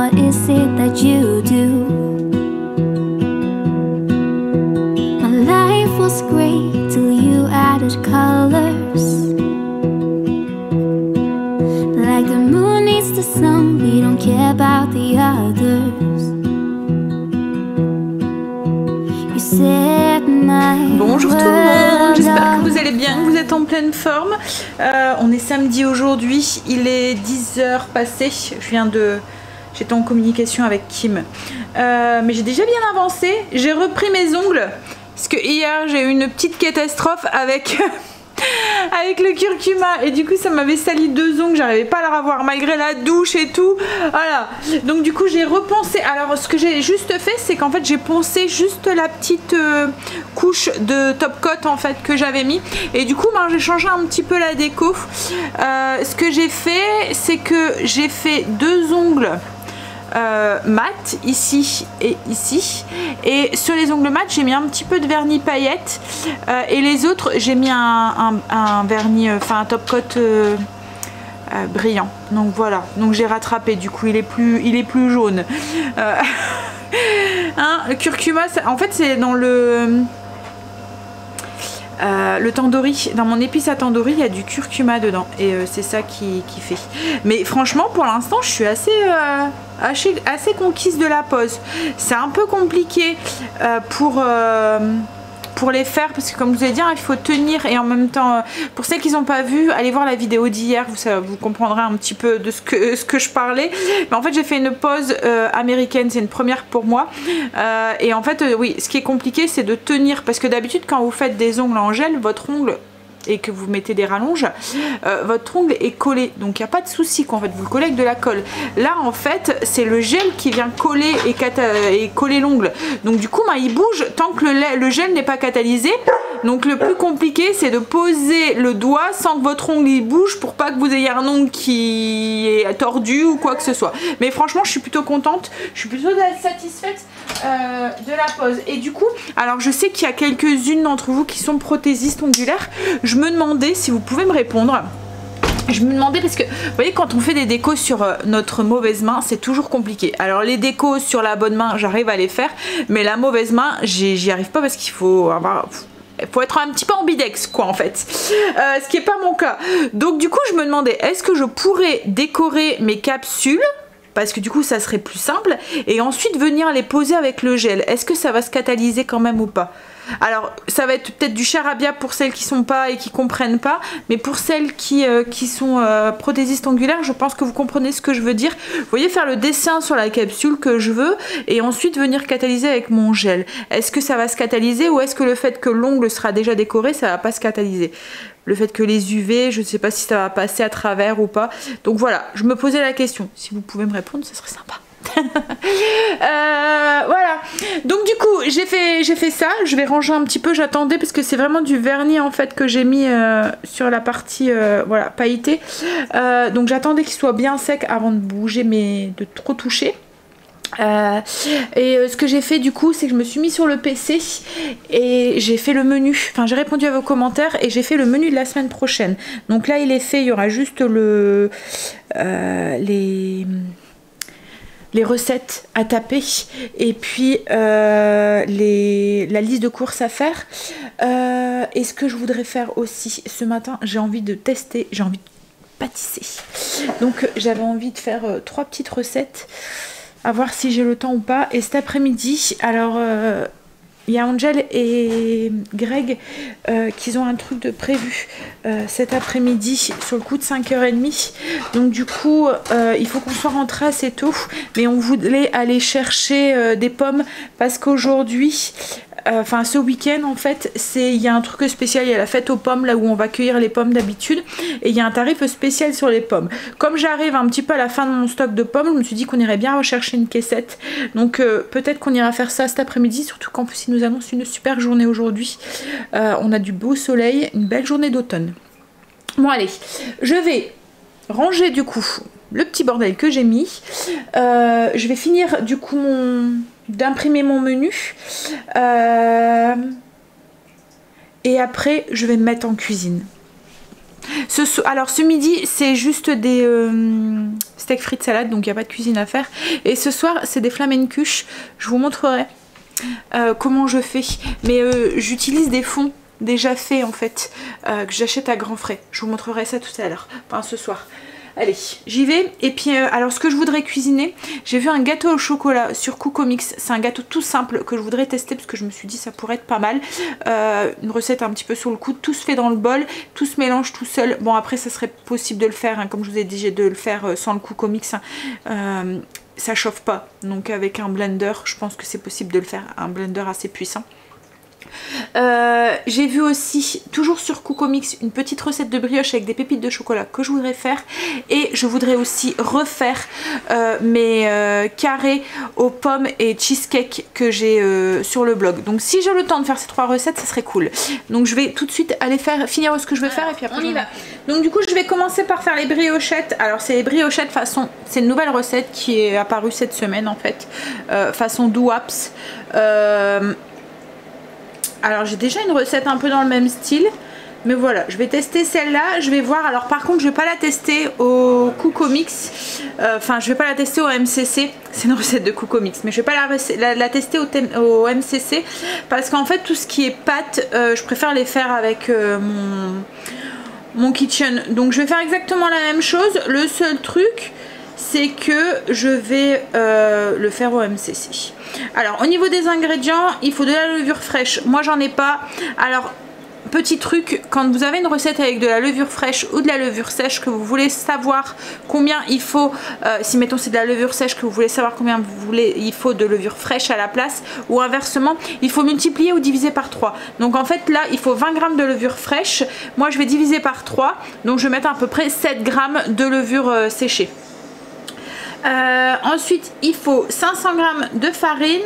what is it that you do? My life was great till you added colors. Like the moon needs the sun, we don't care about the others. You set my Bonjour tout le monde, j'espère world que vous allez bien, que vous êtes en pleine forme. On est samedi aujourd'hui, il est 10h passé, j'étais en communication avec Kim. Mais j'ai déjà bien avancé, j'ai repris mes ongles, parce que hier j'ai eu une petite catastrophe avec... avec le curcuma et du coup ça m'avait sali 2 ongles, j'arrivais pas à les revoir malgré la douche et tout, voilà. Donc du coup j'ai repensé, alors ce que j'ai juste fait c'est qu'en fait j'ai poncé juste la petite couche de top coat en fait que j'avais mis et du coup ben, j'ai changé un petit peu la déco. Ce que j'ai fait c'est que j'ai fait 2 ongles mat ici et ici, et sur les ongles mat j'ai mis un petit peu de vernis paillettes et les autres j'ai mis un vernis, enfin un top coat brillant. Donc voilà, donc j'ai rattrapé, du coup il est plus jaune. Hein, le curcuma en fait c'est dans le tandoori, dans mon épice à tandoori il y a du curcuma dedans et c'est ça qui fait. Mais franchement pour l'instant je suis assez conquise de la pose. C'est un peu compliqué pour les faire parce que comme je vous ai dit hein, il faut tenir et en même temps pour celles qui n'ont pas vu, allez voir la vidéo d'hier, vous comprendrez un petit peu de ce que je parlais. Mais en fait j'ai fait une pose américaine, c'est une première pour moi et en fait oui, ce qui est compliqué c'est de tenir parce que d'habitude quand vous faites des ongles en gel, votre ongle et que vous mettez des rallonges, votre ongle est collé, donc il n'y a pas de souci qu'en fait vous le collez avec de la colle. Là en fait c'est le gel qui vient coller et coller l'ongle, donc du coup bah, il bouge tant que le gel n'est pas catalysé. Donc le plus compliqué c'est de poser le doigt sans que votre ongle il bouge pour pas que vous ayez un ongle qui est tordu ou quoi que ce soit. Mais franchement je suis plutôt contente, je suis plutôt satisfaite de la pose. Et du coup, alors je sais qu'il y a quelques-unes d'entre vous qui sont prothésistes ongulaires, je me demandais si vous pouvez me répondre. Je me demandais parce que vous voyez quand on fait des décos sur notre mauvaise main c'est toujours compliqué. Alors les décos sur la bonne main j'arrive à les faire, mais la mauvaise main j'y arrive pas parce qu'il faut avoir... faut être un petit peu ambidex quoi en fait, ce qui est pas mon cas. Donc du coup je me demandais est-ce que je pourrais décorer mes capsules parce que du coup ça serait plus simple et ensuite venir les poser avec le gel. Est-ce que ça va se catalyser quand même ou pas? Alors ça va être peut-être du charabia pour celles qui sont pas et qui comprennent pas, mais pour celles qui sont prothésistes ongulaires, je pense que vous comprenez ce que je veux dire. Vous voyez, faire le dessin sur la capsule que je veux et ensuite venir catalyser avec mon gel. Est-ce que ça va se catalyser ou est-ce que le fait que l'ongle sera déjà décoré ça va pas se catalyser? Le fait que les UV, je sais pas si ça va passer à travers ou pas. Donc voilà, je me posais la question. Si vous pouvez me répondre, ça serait sympa. Voilà, donc du coup j'ai fait ça, je vais ranger un petit peu, j'attendais parce que c'est vraiment du vernis en fait que j'ai mis sur la partie voilà pailletée, donc j'attendais qu'il soit bien sec avant de bouger mais de trop toucher. Ce que j'ai fait du coup c'est que je me suis mis sur le PC et j'ai fait le menu, enfin j'ai répondu à vos commentaires et j'ai fait le menu de la semaine prochaine. Donc là il est fait, il y aura juste les recettes à taper et puis la liste de courses à faire. Et ce que je voudrais faire aussi ce matin, j'ai envie de tester, j'ai envie de pâtisser. Donc j'avais envie de faire 3 petites recettes, à voir si j'ai le temps ou pas. Et cet après-midi, alors il y a Angel et Greg qui ont un truc de prévu cet après-midi sur le coup de 5h30. Donc du coup il faut qu'on soit rentré assez tôt, mais on voulait aller chercher des pommes parce qu'aujourd'hui enfin ce week-end en fait il y a un truc spécial, il y a la fête aux pommes là où on va cueillir les pommes d'habitude et il y a un tarif spécial sur les pommes. Comme j'arrive un petit peu à la fin de mon stock de pommes, je me suis dit qu'on irait bien rechercher une caissette, donc peut-être qu'on ira faire ça cet après-midi, surtout qu'en plus ils nous annoncent une super journée aujourd'hui. On a du beau soleil, une belle journée d'automne. Bon allez, je vais ranger du coup le petit bordel que j'ai mis. Je vais finir du coup d'imprimer mon menu et après je vais me mettre en cuisine. Alors ce midi c'est juste des steak frites salade, donc il n'y a pas de cuisine à faire. Et ce soir c'est des flamencuches, je vous montrerai comment je fais. Mais j'utilise des fonds déjà faits en fait, que j'achète à grands frais. Je vous montrerai ça tout à l'heure, enfin ce soir. Allez, j'y vais. Et puis alors ce que je voudrais cuisiner, j'ai vu un gâteau au chocolat sur Cookomix. C'est un gâteau tout simple que je voudrais tester parce que je me suis dit ça pourrait être pas mal. Une recette un petit peu sur le coup, tout se fait dans le bol, tout se mélange tout seul. Bon après ça serait possible de le faire, hein, comme je vous ai dit, de le faire sans le Cookomix. Ça chauffe pas, donc avec un blender, je pense que c'est possible de le faire, un blender assez puissant. J'ai vu aussi, toujours sur Cookomix, une petite recette de brioche avec des pépites de chocolat que je voudrais faire. Et je voudrais aussi refaire mes carrés aux pommes et cheesecake que j'ai sur le blog. Donc si j'ai le temps de faire ces 3 recettes, ça serait cool. Donc je vais tout de suite aller finir ce que je veux faire et puis après on y va. Donc du coup je vais commencer par faire les briochettes. Alors c'est les briochettes façon, c'est une nouvelle recette qui est apparue cette semaine en fait, façon Douaps. Alors j'ai déjà une recette un peu dans le même style, mais voilà, je vais tester celle-là, je vais voir. Alors par contre je vais pas la tester au Cookomix, enfin je vais pas la tester au MCC, c'est une recette de Cookomix, mais je vais pas la tester au MCC parce qu'en fait tout ce qui est pâtes, je préfère les faire avec mon kitchen. Donc je vais faire exactement la même chose, le seul truc c'est que je vais le faire au MCC. Alors au niveau des ingrédients, il faut de la levure fraîche, moi j'en ai pas. Alors petit truc, quand vous avez une recette avec de la levure fraîche ou de la levure sèche, que vous voulez savoir combien il faut, si mettons c'est de la levure sèche, que vous voulez savoir combien il faut de levure fraîche à la place, ou inversement, il faut multiplier ou diviser par 3. Donc en fait là il faut 20 g de levure fraîche, moi je vais diviser par 3, donc je vais mettre à peu près 7 g de levure séchée. Ensuite il faut 500 g de farine,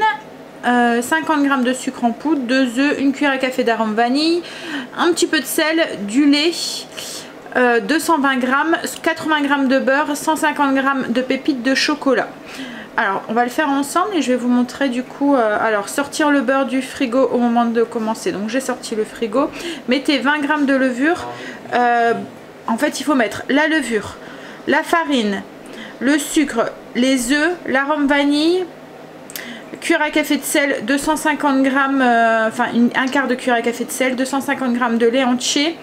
50 g de sucre en poudre, 2 œufs, une cuillère à café d'arôme vanille, un petit peu de sel, du lait, 220 g, 80 g de beurre, 150 g de pépites de chocolat. Alors on va le faire ensemble et je vais vous montrer du coup, alors sortir le beurre du frigo au moment de commencer. Donc j'ai sorti le frigo, mettez 20 g de levure, en fait il faut mettre la levure, la farine, le sucre, les œufs, l'arôme vanille, cuillère à café de sel, 250 g, enfin un quart de cuillère à café de sel, 250 g de lait entier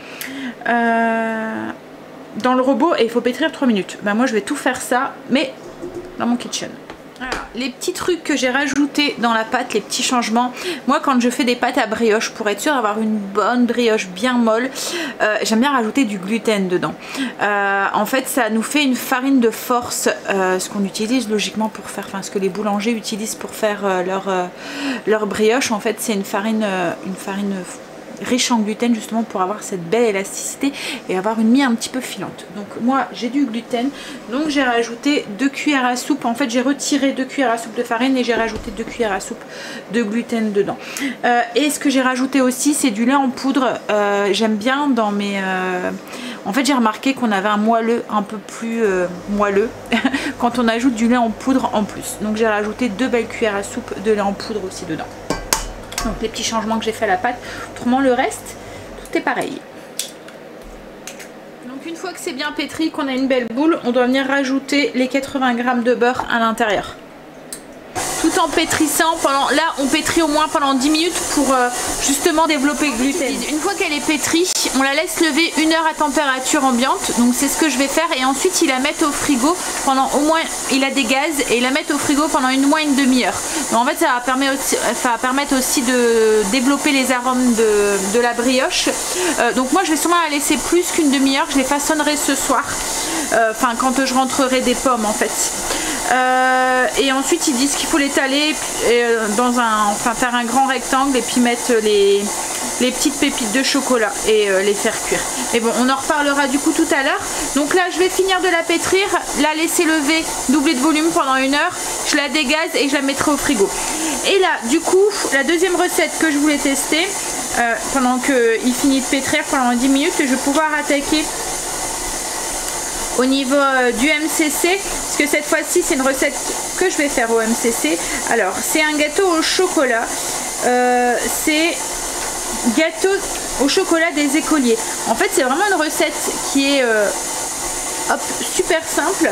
dans le robot, et il faut pétrir 3 minutes. Ben, moi je vais tout faire ça, mais dans mon kitchen. Alors, les petits trucs que j'ai rajoutés dans la pâte, les petits changements. Moi quand je fais des pâtes à brioche, pour être sûr d'avoir une bonne brioche bien molle, j'aime bien rajouter du gluten dedans. En fait ça nous fait une farine de force, ce qu'on utilise logiquement pour faire, enfin ce que les boulangers utilisent pour faire leur brioche. En fait c'est une farine riche en gluten, justement pour avoir cette belle élasticité et avoir une mie un petit peu filante. Donc moi j'ai du gluten, donc j'ai rajouté 2 cuillères à soupe. En fait j'ai retiré 2 cuillères à soupe de farine et j'ai rajouté 2 cuillères à soupe de gluten dedans. Et ce que j'ai rajouté aussi c'est du lait en poudre. J'aime bien dans mes... En fait j'ai remarqué qu'on avait un moelleux un peu plus moelleux quand on ajoute du lait en poudre en plus. Donc j'ai rajouté 2 belles cuillères à soupe de lait en poudre aussi dedans. Donc les petits changements que j'ai fait à la pâte. Autrement le reste, tout est pareil. Donc une fois que c'est bien pétri, qu'on a une belle boule, on doit venir rajouter les 80 g de beurre à l'intérieur. Tout en pétrissant, là on pétrit au moins pendant 10 minutes pour justement développer le gluten. Une fois qu'elle est pétrie, on la laisse lever 1 heure à température ambiante, donc c'est ce que je vais faire, et ensuite il la met au frigo pendant au moins, il a des gaz, et il la met au frigo pendant au moins une demi-heure. En fait ça va permettre aussi de développer les arômes de la brioche. Donc moi je vais sûrement la laisser plus qu'une demi-heure, je les façonnerai ce soir, enfin quand je rentrerai des pommes en fait. Et ensuite ils disent qu'il faut l'étaler dans enfin faire un grand rectangle et puis mettre les petites pépites de chocolat et les faire cuire. Et bon, on en reparlera du coup tout à l'heure. Donc là je vais finir de la pétrir, la laisser lever, doubler de volume pendant 1 heure, je la dégaze et je la mettrai au frigo. Et là du coup la deuxième recette que je voulais tester, pendant qu'il finit de pétrir pendant 10 minutes, je vais pouvoir attaquer au niveau du MCC, parce que cette fois-ci c'est une recette que je vais faire au MCC. Alors c'est un gâteau au chocolat, c'est gâteau au chocolat des écoliers. En fait, c'est vraiment une recette qui est hop, super simple.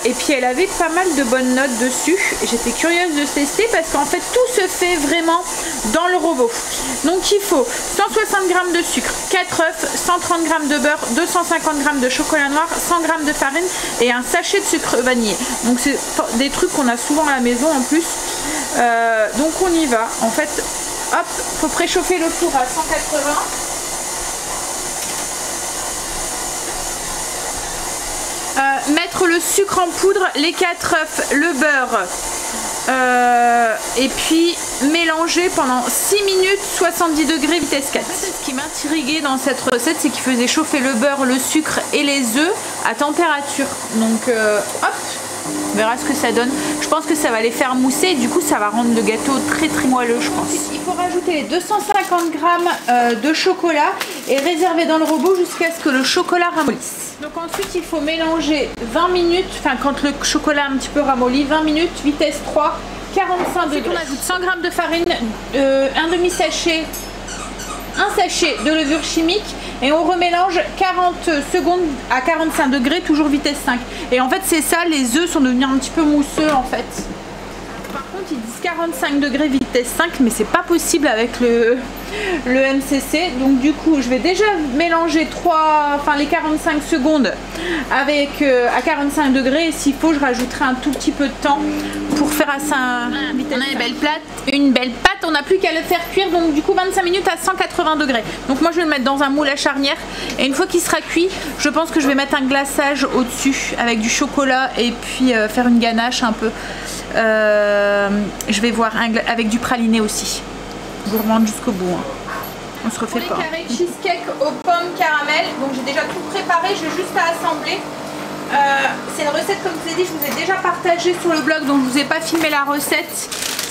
Et puis elle avait pas mal de bonnes notes dessus. J'étais curieuse de tester parce qu'en fait tout se fait vraiment dans le robot. Donc il faut 160 g de sucre, 4 œufs, 130 g de beurre, 250 g de chocolat noir, 100 g de farine et un sachet de sucre vanillé. Donc c'est des trucs qu'on a souvent à la maison en plus. Donc on y va. En fait, hop, faut préchauffer le four à 180. Mettre le sucre en poudre, les 4 œufs, le beurre et puis mélanger pendant 6 minutes 70 degrés vitesse 4. Ce qui m'intriguait dans cette recette, c'est qu'il faisait chauffer le beurre, le sucre et les œufs à température. Donc hop, on verra ce que ça donne. Je pense que ça va les faire mousser et du coup ça va rendre le gâteau très très moelleux, je pense. Il faut rajouter 250 g de chocolat et réserver dans le robot jusqu'à ce que le chocolat ramollisse. Donc ensuite il faut mélanger 20 minutes, enfin quand le chocolat est un petit peu ramolli, 20 minutes, vitesse 3, 45 degrés. On ajoute 100 g de farine, un demi-sachet, un sachet de levure chimique et on remélange 40 secondes à 45 degrés, toujours vitesse 5. Et en fait c'est ça, les œufs sont devenus un petit peu mousseux en fait. Par contre ils disent 45 degrés vitesse 5 mais c'est pas possible avec le MCC. Donc du coup je vais déjà mélanger les 45 secondes avec à 45 degrés et s'il faut je rajouterai un tout petit peu de temps pour faire à 5. On a une belle pâte, on n'a plus qu'à le faire cuire, donc du coup 25 minutes à 180 degrés. Donc moi je vais le mettre dans un moule à charnière et une fois qu'il sera cuit je pense que je vais mettre un glaçage au dessus avec du chocolat et puis faire une ganache un peu. Je vais voir avec du praliné aussi. Gourmande jusqu'au bout. Hein. On se refait pas. Les carrés cheesecake aux pommes caramel. Donc j'ai déjà tout préparé, j'ai juste à assembler. C'est une recette comme je vous ai dit, je vous ai déjà partagé sur le blog, donc je vous ai pas filmé la recette.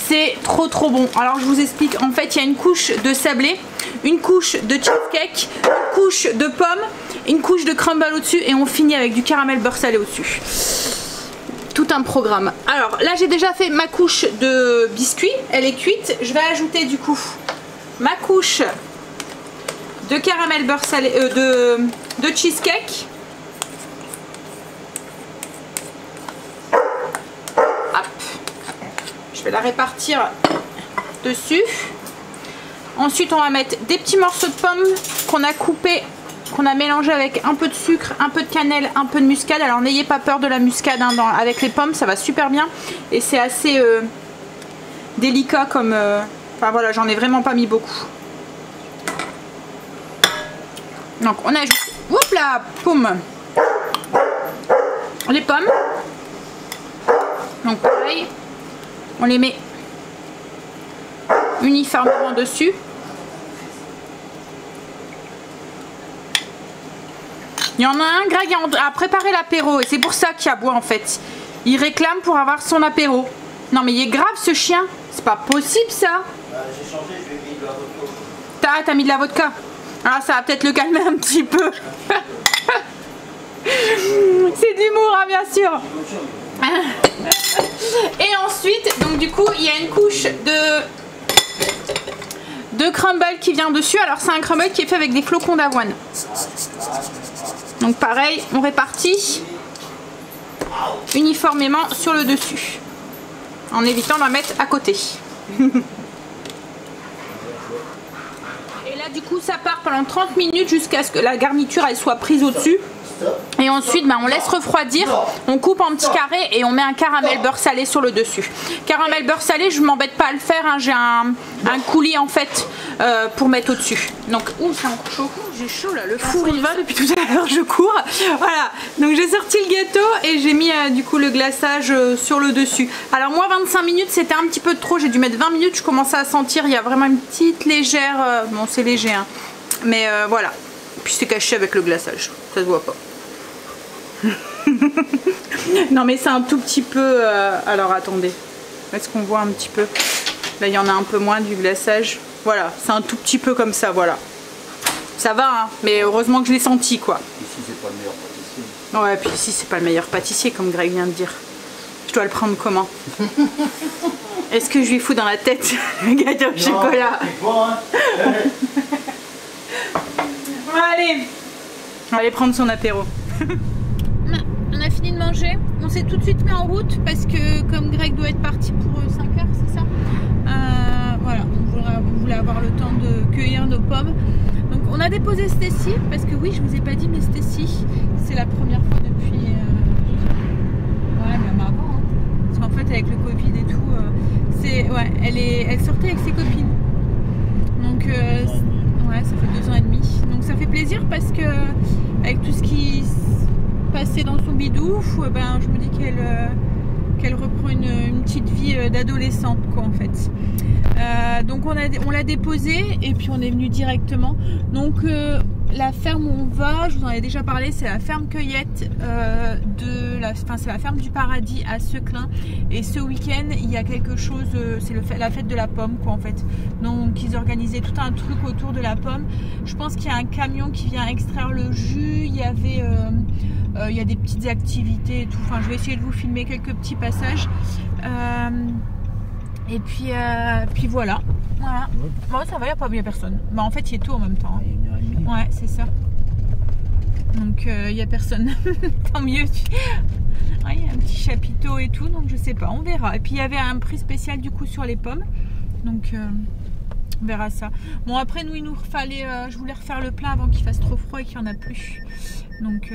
C'est trop bon. Alors je vous explique. En fait, il y a une couche de sablé, une couche de cheesecake, une couche de pommes, une couche de crumble au-dessus et on finit avec du caramel beurre salé au-dessus. Tout un programme. Alors là j'ai déjà fait ma couche de biscuit, elle est cuite. Je vais ajouter du coup ma couche de caramel beurre salé, de cheesecake. Hop. Je vais la répartir dessus. Ensuite on va mettre des petits morceaux de pommes qu'on a coupés, qu'on a mélangé avec un peu de sucre, un peu de cannelle, un peu de muscade. Alors n'ayez pas peur de la muscade hein, avec les pommes, ça va super bien et c'est assez délicat comme enfin voilà, j'en ai vraiment pas mis beaucoup. Donc on ajoute, oups là, pomme, les pommes. Donc pareil, on les met uniformément dessus. Il y en a un, Greg, a préparé l'apéro et c'est pour ça qu'il y a bois en fait. Il réclame pour avoir son apéro. Non mais il est grave ce chien. C'est pas possible ça. J'ai changé, je vais mettre de la vodka. T'as mis de la vodka. Alors ça va peut-être le calmer un petit peu. C'est d'humour hein, bien sûr. Et ensuite, donc du coup, il y a une couche de crumble qui vient dessus. Alors c'est un crumble qui est fait avec des flocons d'avoine. Donc pareil, on répartit uniformément sur le dessus, en évitant d'en mettre à côté. Et là du coup ça part pendant 30 minutes jusqu'à ce que la garniture elle soit prise au-dessus. Et ensuite on laisse refroidir, on coupe en petits carrés et on met un caramel beurre salé sur le dessus. Caramel beurre salé, je m'embête pas à le faire, hein. J'ai un coulis en fait pour mettre au-dessus. Donc, c'est encore chaud. J'ai chaud là, le four il va depuis tout à l'heure, je cours. Voilà, donc j'ai sorti le gâteau et j'ai mis du coup le glaçage sur le dessus. Alors moi 25 minutes c'était un petit peu trop, j'ai dû mettre 20 minutes, je commençais à sentir, il y a vraiment une petite légère, bon c'est léger hein, mais voilà. Puis c'est caché avec le glaçage, ça se voit pas. Non mais c'est un tout petit peu, alors attendez, est-ce qu'on voit un petit peu? Là il y en a un peu moins du glaçage, voilà, c'est un tout petit peu comme ça, voilà. Ça va hein, mais heureusement que je l'ai senti quoi. Ici c'est pas le meilleur pâtissier. Ouais, puis ici c'est pas le meilleur pâtissier comme Greg vient de dire. Je dois le prendre comment? Est-ce que je lui fous dans la tête le gâteau au chocolat? Bon, hein. Allez, on va aller prendre son apéro. On a fini de manger, on s'est tout de suite mis en route parce que comme Greg doit être parti pour 5 heures, c'est ça, voilà, on voulait avoir le temps de cueillir nos pommes. Donc on a déposé Stacy parce que oui, je vous ai pas dit, mais Stacy, c'est la première fois depuis... ouais, même avant, hein. Parce qu'en fait avec le Covid et tout, ouais, elle sortait avec ses copines. Donc ouais, ça fait 2 ans et demi. Donc ça fait plaisir parce que avec tout ce qui passait dans son bidouf, ben, je me dis qu'elle reprend une petite vie d'adolescente quoi en fait. Donc on l'a déposé et puis on est venu directement. Donc la ferme où on va, je vous en ai déjà parlé, c'est la ferme cueillette c'est la ferme du paradis à Seclin. Et ce week-end il y a quelque chose, c'est la fête de la pomme quoi en fait. Donc ils organisaient tout un truc autour de la pomme. Je pense qu'il y a un camion qui vient extraire le jus. Il y avait il y a des petites activités et tout. Enfin je vais essayer de vous filmer quelques petits passages. Et puis voilà. Bon, ça va, il n'y a personne. Bah, en fait, il est tôt en même temps. Ouais, c'est ça. Donc, il n'y a personne. Tant mieux. Ouais, il y a un petit chapiteau et tout, donc je sais pas, on verra. Et puis, il y avait un prix spécial du coup sur les pommes. Donc, on verra ça. Bon, après, nous, il nous fallait... je voulais refaire le plein avant qu'il fasse trop froid et qu'il n'y en a plus. Donc...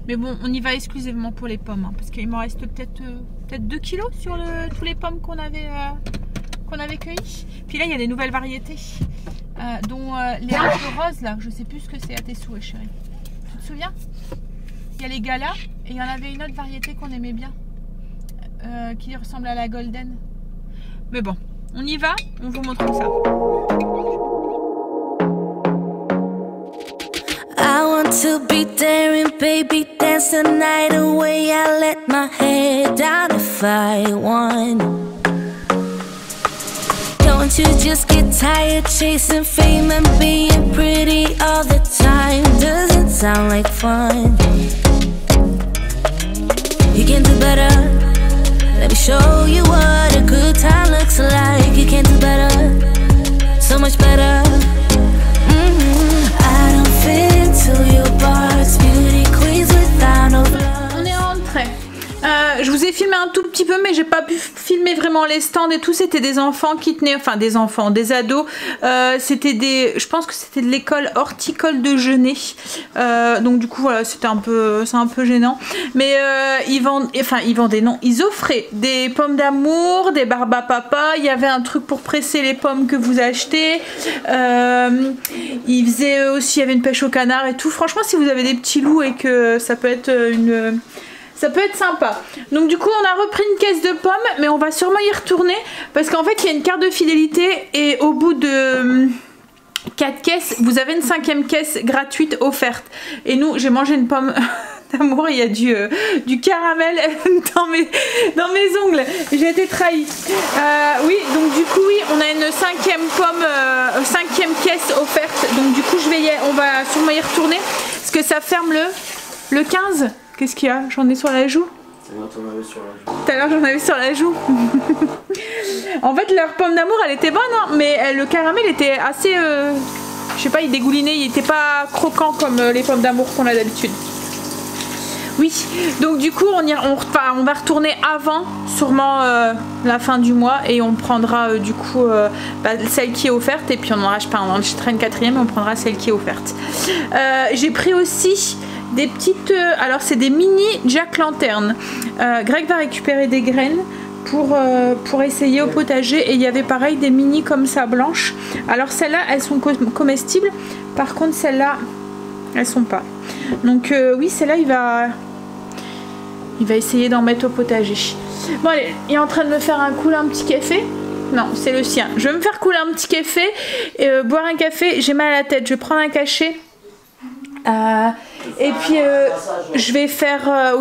mais bon, on y va exclusivement pour les pommes, hein, parce qu'il m'en reste peut-être 2 kilos sur tous les pommes qu'on avait cueillies. Puis là, il y a des nouvelles variétés, dont les un peu roses là. Je sais plus ce que c'est à tes souhaits, chérie. Tu te souviens? Il y a les galas et il y en avait une autre variété qu'on aimait bien, qui ressemble à la golden. Mais bon, on y va, on vous montre ça. I want to be daring, baby, dance the night away. I let my head down if I want. Don't you just get tired chasing fame and being pretty all the time? Doesn't sound like fun. You can do better. Let me show you what a good time looks like. You can do better, so much better. I don't fit into your bars, beauty queens without no blood. On est rentré. Je vous ai filmé un tout petit peu, mais j'ai pas pu filmer vraiment les stands et tout. C'était des enfants qui tenaient, enfin des enfants, des ados. C'était je pense que c'était de l'école horticole de Genêt. Donc du coup voilà, c'est un peu gênant. Mais ils vendaient, non, ils offraient des pommes d'amour, des barbes à papa. Il y avait un truc pour presser les pommes que vous achetez. Ils faisaient aussi, il y avait une pêche au canard et tout. Franchement, si vous avez des petits loups et que ça peut être ça peut être sympa. Donc du coup on a repris une caisse de pommes, mais on va sûrement y retourner parce qu'en fait il y a une carte de fidélité et au bout de 4 caisses vous avez une 5e caisse gratuite offerte. Et nous, j'ai mangé une pomme d'amour, il y a du caramel dans mes ongles. J'ai été trahie. Oui, donc du coup oui, on a une 5e pomme, 5e caisse offerte. Donc du coup on va sûrement y retourner parce que ça ferme le 15. Qu'est-ce qu'il y a? J'en ai sur la joue. Tout à l'heure j'en avais sur la joue. En fait leur pomme d'amour elle était bonne hein, mais le caramel était assez... je sais pas, il dégoulinait, il était pas croquant comme les pommes d'amour qu'on a d'habitude. Oui, donc du coup on va retourner avant sûrement la fin du mois et on prendra du coup celle qui est offerte et puis on achètera une 4e et on prendra celle qui est offerte. J'ai pris aussi des petites, alors c'est des mini Jack Lantern. Greg va récupérer des graines pour essayer au potager et il y avait pareil des mini comme ça blanches. Alors celles-là elles sont comestibles, par contre celles-là elles sont pas. Donc oui, celle-là il va essayer d'en mettre au potager. Bon allez, il est en train de me faire couler un petit café. Non, c'est le sien. Je vais me faire couler un petit café et boire un café. J'ai mal à la tête, je vais prendre un cachet. Et puis je vais faire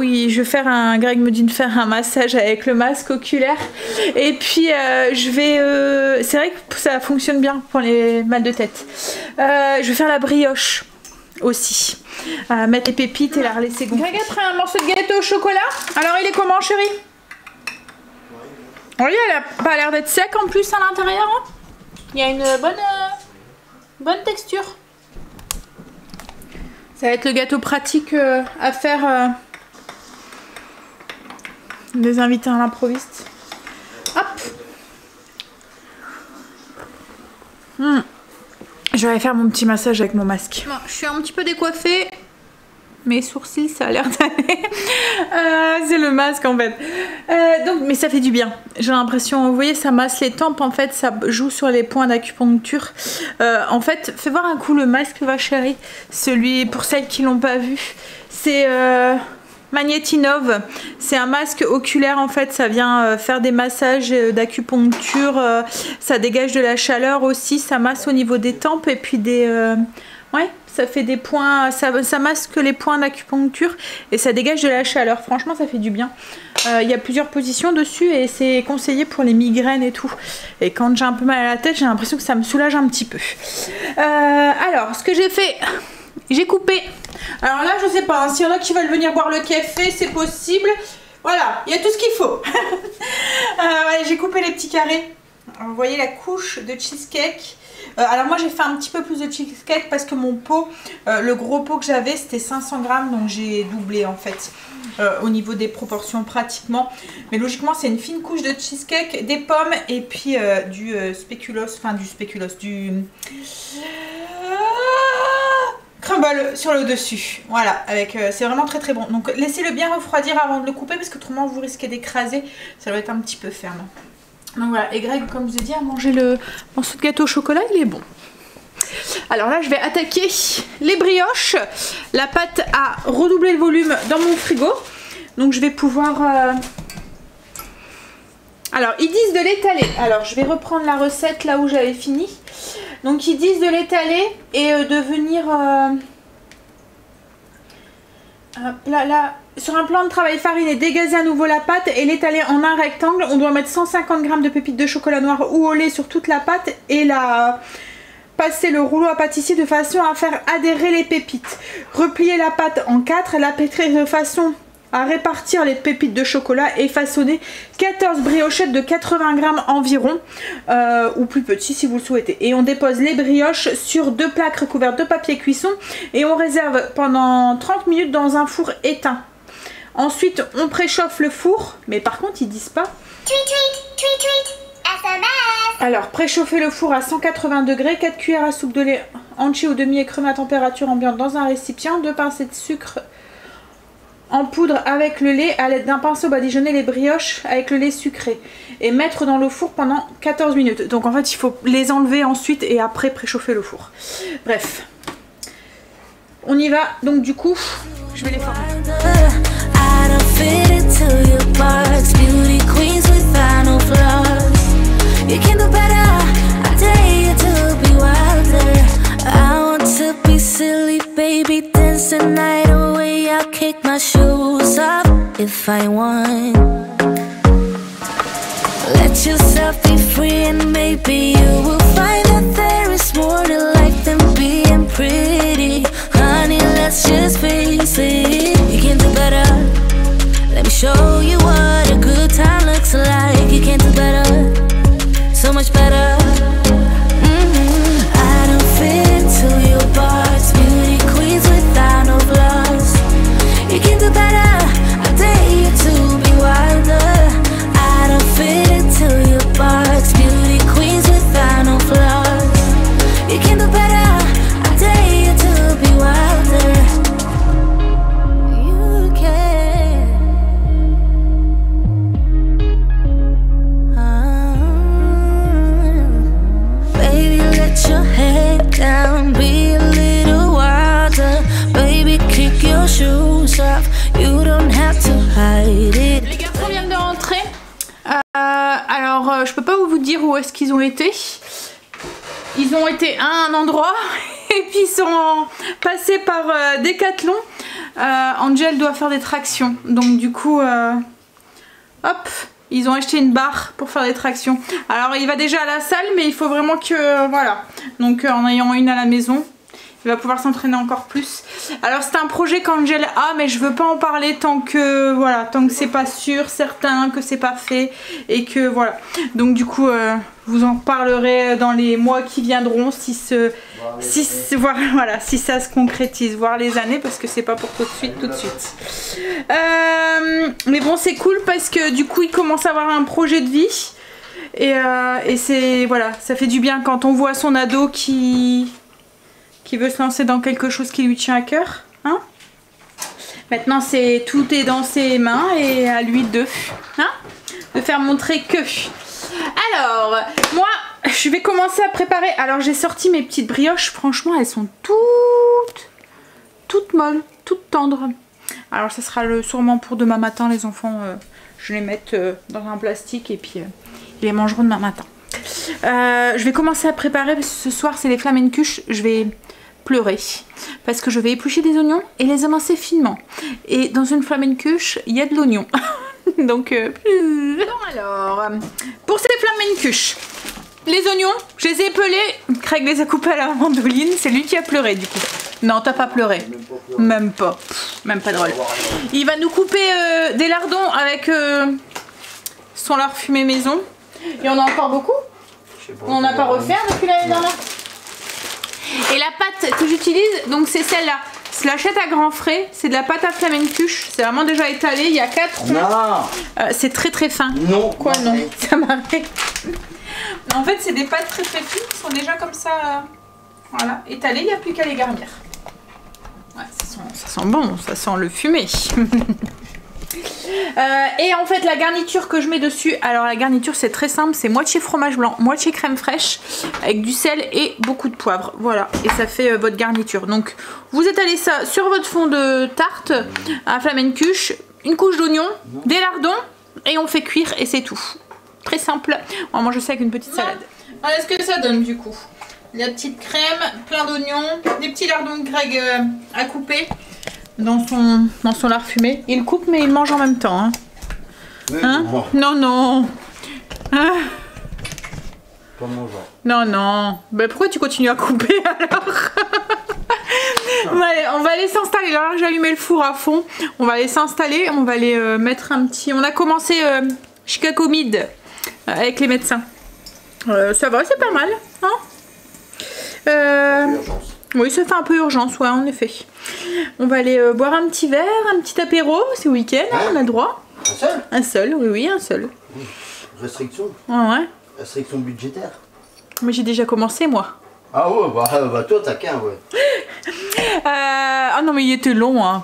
Greg me dit de faire un massage avec le masque oculaire et puis c'est vrai que ça fonctionne bien pour les mal de tête. Je vais faire la brioche aussi, mettre les pépites et la relaisser gonfler. Greg a pris un morceau de gâteau au chocolat. Alors il est comment chérie? Oui, elle a pas l'air d'être sec en plus à l'intérieur. Hein. Il y a une bonne texture. Ça va être le gâteau pratique à faire des invités à l'improviste. Hop. Je vais aller faire mon petit massage avec mon masque. Bon, je suis un petit peu décoiffée. Mes sourcils, ça a l'air d'aller. C'est le masque en fait. Donc, mais ça fait du bien. J'ai l'impression, vous voyez, ça masse les tempes. En fait, ça joue sur les points d'acupuncture. En fait, fais voir un coup le masque, va chérie. Celui, pour celles qui l'ont pas vu, c'est Magnetinov. C'est un masque oculaire en fait. Ça vient faire des massages d'acupuncture. Ça dégage de la chaleur aussi. Ça masse au niveau des tempes et puis des... ouais. Ça fait des points, ça masque les points d'acupuncture et ça dégage de la chaleur. Franchement, ça fait du bien. Il y a plusieurs positions dessus et c'est conseillé pour les migraines et tout. Et quand j'ai un peu mal à la tête, j'ai l'impression que ça me soulage un petit peu. Alors, ce que j'ai fait, j'ai coupé. Alors là, je sais pas, hein, s'il y en a qui veulent venir boire le café, c'est possible. Voilà, il y a tout ce qu'il faut. Ouais, j'ai coupé les petits carrés. Alors, vous voyez la couche de cheesecake. Alors moi j'ai fait un petit peu plus de cheesecake parce que mon pot, le gros pot que j'avais c'était 500 grammes, donc j'ai doublé en fait au niveau des proportions pratiquement. Mais logiquement c'est une fine couche de cheesecake, des pommes et puis du spéculoos, enfin du spéculoos, du crumble sur le dessus. Voilà, avec c'est vraiment très très bon. Donc laissez-le bien refroidir avant de le couper parce que autrement vous risquez d'écraser, ça doit être un petit peu ferme. Donc voilà, et Greg, comme je vous ai dit, a mangé le morceau de gâteau au chocolat, il est bon. Alors là, je vais attaquer les brioches. La pâte a redoublé le volume dans mon frigo. Donc je vais pouvoir... Alors, ils disent de l'étaler. Alors, je vais reprendre la recette là où j'avais fini. Donc, ils disent de l'étaler et de venir... là, sur un plan de travail farine et dégazer à nouveau la pâte et l'étaler en un rectangle. On doit mettre 150 g de pépites de chocolat noir ou au lait sur toute la pâte et passer le rouleau à pâtissier de façon à faire adhérer les pépites. Replier la pâte en 4, la pétrir de façon à répartir les pépites de chocolat et façonner 14 briochettes de 80 g environ ou plus petit si vous le souhaitez. Et on dépose les brioches sur 2 plaques recouvertes de papier cuisson et on réserve pendant 30 minutes dans un four éteint. Ensuite on préchauffe le four, mais par contre ils disent pas. Alors préchauffer le four à 180 degrés, 4 cuillères à soupe de lait entier ou demi écrémé à température ambiante dans un récipient, 2 pincées de sucre en poudre avec le lait, à l'aide d'un pinceau badigeonner les brioches avec le lait sucré et mettre dans le four pendant 14 minutes. Donc en fait il faut les enlever ensuite et après préchauffer le four. Bref, on y va. Donc du coup je vais les former. Silly baby, dance the night away. I'll kick my shoes off if I want. Let yourself be free and maybe you will find that there is more to life than being pretty. Honey, let's just face it, you can do better. Let me show you what a good time looks like. You can do better, so much better. I don't fit into your box, beauty queens without no flaws. You can do better, I dare you to be wilder. I don't fit into your box, beauty queens without no flaws. You can do better, I dare you to be wilder. You can. Baby, let your head down, be a little wilder. Baby, kick your shoes off, you don't have to hide it. Les garçons viennent de rentrer. Alors, je peux pas vous dire où est-ce qu'ils ont été. Ils ont été à un endroit et puis ils sont passés par Decathlon. Angel doit faire des tractions, donc du coup, hop. Ils ont acheté une barre pour faire des tractions. Alors il va déjà à la salle, mais il faut vraiment que... voilà. Donc en ayant une à la maison, il va pouvoir s'entraîner encore plus. Alors c'est un projet qu'Angel a, mais je veux pas en parler tant que voilà, tant que c'est pas sûr, certain que c'est pas fait et que voilà. Donc du coup, je vous en parlerai dans les mois qui viendront si voilà, si ça se concrétise, voir les années parce que c'est pas pour tout de suite. Mais bon, c'est cool parce que du coup, il commence à avoir un projet de vie et c'est voilà, ça fait du bien quand on voit son ado qui veut se lancer dans quelque chose qui lui tient à cœur, hein. Maintenant tout est dans ses mains et à lui de faire montrer que. Alors moi je vais commencer à préparer. Alors j'ai sorti mes petites brioches, franchement elles sont toutes molles, toutes tendres. Alors ça sera sûrement pour demain matin les enfants, je les mette dans un plastique et puis ils les mangeront demain matin. Je vais commencer à préparer parce que ce soir c'est les flamencuches, je vais pleurer parce que je vais éplucher des oignons et les émincer finement et dans une flamencuche il y a de l'oignon. Donc alors pour ces flamencuches, les oignons je les ai pelés, Craig les a coupés à la mandoline, c'est lui qui a pleuré du coup. Non, t'as pas pleuré, même pas drôle. Il va nous couper des lardons avec son lard fumé maison. Et on a encore beaucoup. On n'a pas refait depuis l'année dernière. Et la pâte que j'utilise, donc c'est celle-là. Je l'achète à grands frais. C'est de la pâte à flamencuche. C'est vraiment déjà étalé. Il y a 4 ronds. C'est très fin. Non. Quoi non? Ça m'arrête. En fait, c'est des pâtes très fines qui sont déjà comme ça. Voilà, étalées. Il n'y a plus qu'à les garnir. Ouais, ça sent bon. Ça sent le fumé. Et en fait la garniture que je mets dessus, alors la garniture c'est très simple, c'est moitié fromage blanc, moitié crème fraîche avec du sel et beaucoup de poivre, voilà, et ça fait votre garniture. Donc vous étalez ça sur votre fond de tarte à flamencuche, une couche d'oignon, des lardons et on fait cuire et c'est tout, très simple. On va manger ça avec une petite salade. Alors est-ce que ça donne du coup la petite crème, plein d'oignons, des petits lardons de Greg à couper dans son lard fumé. Il coupe mais il mange en même temps. Hein. Hein? Non. Ah. Pas mon genre. Non. Ben pourquoi tu continues à couper alors? On va aller s'installer. Alors j'ai allumé le four à fond. On va aller s'installer. On va aller mettre un petit... On a commencé Chicago Mid avec les médecins. Ça va, c'est pas mal. Hein? Oui, ça fait un peu urgence, ouais, en effet. On va aller boire un petit verre, un petit apéro, c'est week-end, hein, on a le droit. Un seul? Un seul, oui, un seul. Restriction? Ouais. Restriction budgétaire? Mais j'ai déjà commencé, moi. Ah ouais, bah toi t'as qu'un, ouais. Ah non, mais il était long, hein.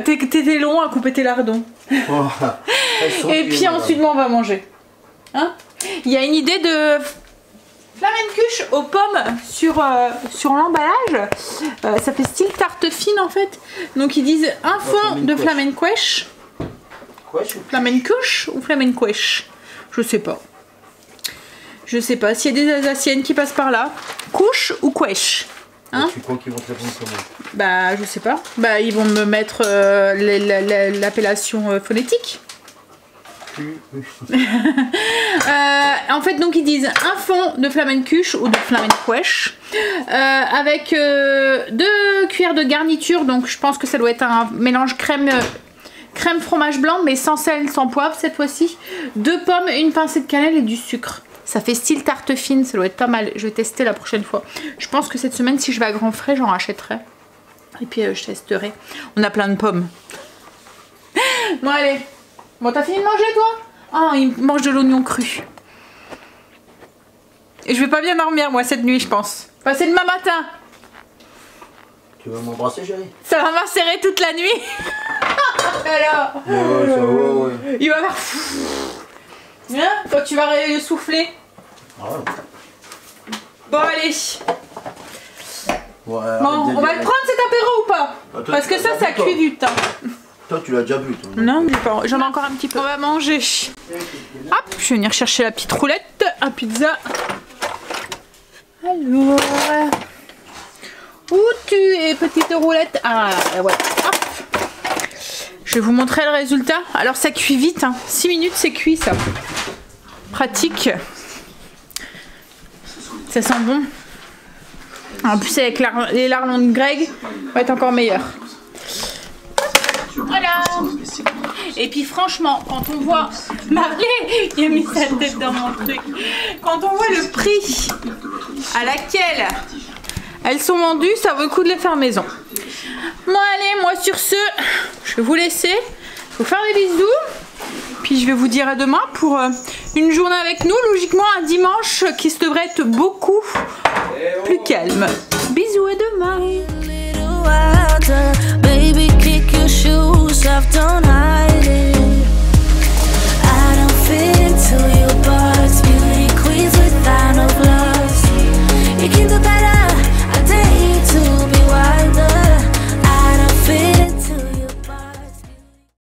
T'étais long à couper tes lardons. Oh, et puis ensuite, on va manger. Hein? Il y a une idée de... flamencuche aux pommes sur l'emballage, ça fait style tarte fine en fait. Donc ils disent un fond de flamencuche. Flamencuche ou flamencuche? Je sais pas. Je sais pas. S'il y a des Alsaciennes qui passent par là, couche ou couche? Hein? Tu crois qu'ils vont te répondre comment? Bah je sais pas. Bah ils vont me mettre l'appellation phonétique. En fait donc ils disent un fond de flamencuche ou de flamencuche avec 2 cuillères de garniture, donc je pense que ça doit être un mélange crème fromage blanc mais sans sel, sans poivre cette fois-ci, 2 pommes, une pincée de cannelle et du sucre. Ça fait style tarte fine, ça doit être pas mal. Je vais tester la prochaine fois. Je pense que cette semaine si je vais à Grand Frais j'en rachèterai et puis je testerai. On a plein de pommes. Bon allez. Bon, t'as fini de manger, toi? Oh, il mange de l'oignon cru. Et je vais pas bien dormir, moi, cette nuit, je pense. Enfin, c'est demain matin. Tu vas m'embrasser, chérie? Ça va m'insérer toute la nuit. Alors, ouais, ça va, ouais. Il va faire... Hein? Quand tu vas souffler. Ah ouais. Bon, allez. Ouais, bon, on va le prendre, cet apéro, ou pas? Parce que ça cuit du temps. Toi, tu l'as déjà bu, toi. Non, j'en ai encore un petit peu. On va manger. Hop, je vais venir chercher la petite roulette à pizza. Alors, où tu es, petite roulette? Ah, ouais. Hop. Je vais vous montrer le résultat. Alors, ça cuit vite. Hein. 6 minutes, c'est cuit, ça. Pratique. Ça sent bon. En plus avec les larlons de Greg, va être encore meilleur. Voilà. Et puis franchement, quand on voit Marley, il a mis sa tête dans mon truc. Quand on voit le prix à laquelle elles sont vendues, ça vaut le coup de les faire maison. Bon allez, moi sur ce, je vais vous laisser. Je vais vous faire des bisous. Puis je vais vous dire à demain pour une journée avec nous. Logiquement un dimanche qui se devrait être beaucoup plus calme. Bisous, à demain. Baby, kick your shoes off, don't hide.